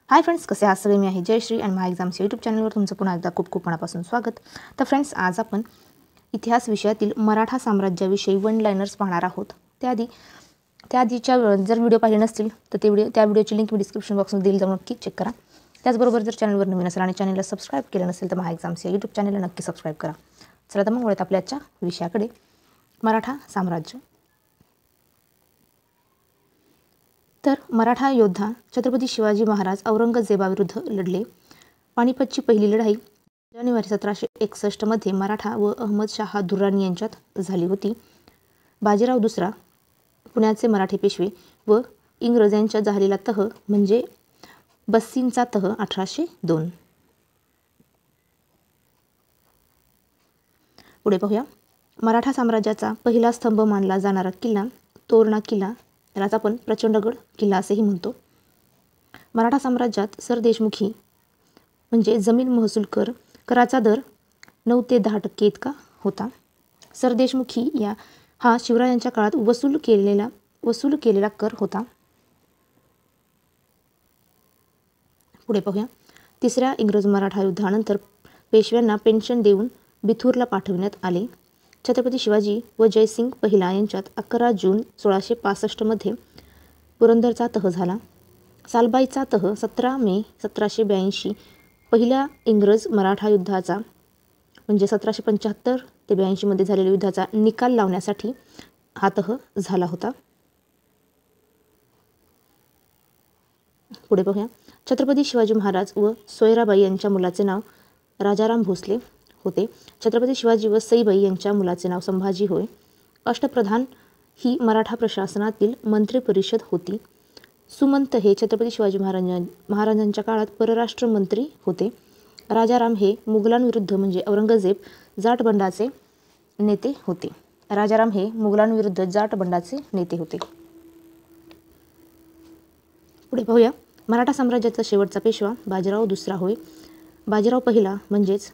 Hi friends, कसे आहात सगळे? मी आहे जयश्री आणि महा एक्झाम्स यूट्यूब चॅनलवर तुमचं पुन्हा एकदा खूप खूप मनापासून स्वागत. तर फ्रेंड्स, आज आपण इतिहास विषयातील मराठा साम्राज्याविषयी वन लाइनर्स पाहणार आहोत. त्याआधीच्या जर व्हिडिओ पाहिले नसतील तर त्या व्हिडिओची लिंक मी डिस्क्रिप्शन बॉक्समध्ये दिली, जाऊन नक्की चेक करा. त्याचबरोबर जर चॅनलवर नवीन असेल आणि चॅनलला सबस्क्राईब केलं नसेल तर महा एक्झाम्स या यूट्यूब चॅनलला नक्की सबस्क्राईब करा. चला तर मग वळूयात आपल्या आजच्या विषयाकडे. मराठा साम्राज्य. तर मराठा योद्धा छत्रपती शिवाजी महाराज औरंगजेबाविरुद्ध लढले. पानिपतची पहिली लढाई जानेवारी 1761 मध्ये मराठा व अहमद शाह दुर्राणी यांच्यात झाली होती. बाजीराव दुसरा, पुण्याचे मराठे पेशवे व इंग्रज यांच्यात झालेला तह म्हणजे बस्सींचा तह 1802. पुढे पाहूया. मराठा साम्राज्याचा पहिला स्तंभ मानला जाणारा किल्ला तोरणा किल्ला, यालाच आपण प्रचंडगड किल्ला असेही म्हणतो. मराठा साम्राज्यात सरदेशमुखी म्हणजे जमीन महसूल कराचा दर 9 ते 10% इतका होता. सरदेशमुखी हा शिवरायांच्या काळात वसूल केलेला कर होता. पुढे पाहूया. तिसऱ्या इंग्रज मराठा युद्धानंतर पेशव्यांना पेन्शन देऊन बिथूरला पाठविण्यात आले. छत्रपती शिवाजी व जयसिंग पहिला यांच्यात 11 जून 1665 मध्ये पुरंदरचा तह झाला. सालबाईचा तह 17 मे 1782 पहिल्या इंग्रज मराठा युद्धाचा म्हणजे 1775 ते 82 मध्ये झालेल्या युद्धाचा निकाल लावण्यासाठी हा तह झाला होता. पुढे पाहूया. छत्रपती शिवाजी महाराज व सोयराबाई यांच्या मुलाचे नाव राजाराम भोसले होते. छत्रपती शिवाजी व सईबाई यांच्या मुलाचे नाव संभाजी होय. अष्टप्रधान ही मराठा प्रशासनातील मंत्री परिषद होती. सुमंत हे छत्रपती शिवाजी महाराजांच्या काळात परराष्ट्र मंत्री होते. राजाराम हे मुघलांविरुद्ध म्हणजे औरंगजेब जाटबंडाचे नेते होते. पुढे पाहूया. मराठा साम्राज्याचा शेवटचा पेशवा बाजीराव दुसरा होय. बाजीराव पहिला म्हणजेच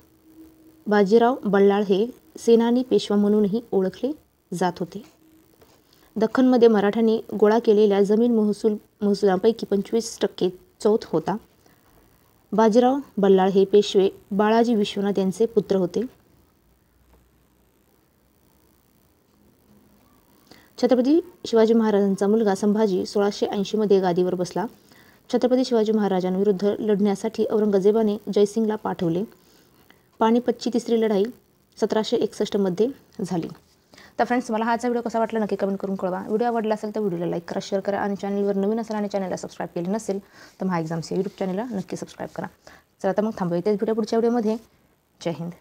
बाजीराव बल्लाळ हे सेनानी पेशवा म्हणूनही ओळखले जात होते. दख्खनमध्ये मराठ्यांनी गोळा केलेल्या जमीन महसुलांपैकी 25% चौथ होता. बाजीराव बल्लाळ हे पेशवे बाळाजी विश्वनाथ यांचे पुत्र होते. छत्रपती शिवाजी महाराजांचा मुलगा संभाजी 1680 मध्ये गादीवर बसला. छत्रपती शिवाजी महाराजांविरुद्ध लढण्यासाठी औरंगजेबाने जयसिंगला पाठवले. पानिपतची तिसरी लढाई 1761 मध्ये झाली. तर फ्रेंड्स, मला हाचा व्हिडिओ कसा वाटला नक्की कमेंट करून कळवा. व्हिडिओ आवडला असेल तर व्हिडिओला लाईक करा, शेअर करा आणि चॅनलवर नवीन असेल आणि चॅनलला सबस्क्राईब केले नसेल तर महा एक्झाम्स या यूट्यूब चॅनलला नक्की सबस्क्राईब करा. चला तर मग थांबूया इथेच, भेटूया पुढच्या व्हिडिओमध्ये. जय हिंद.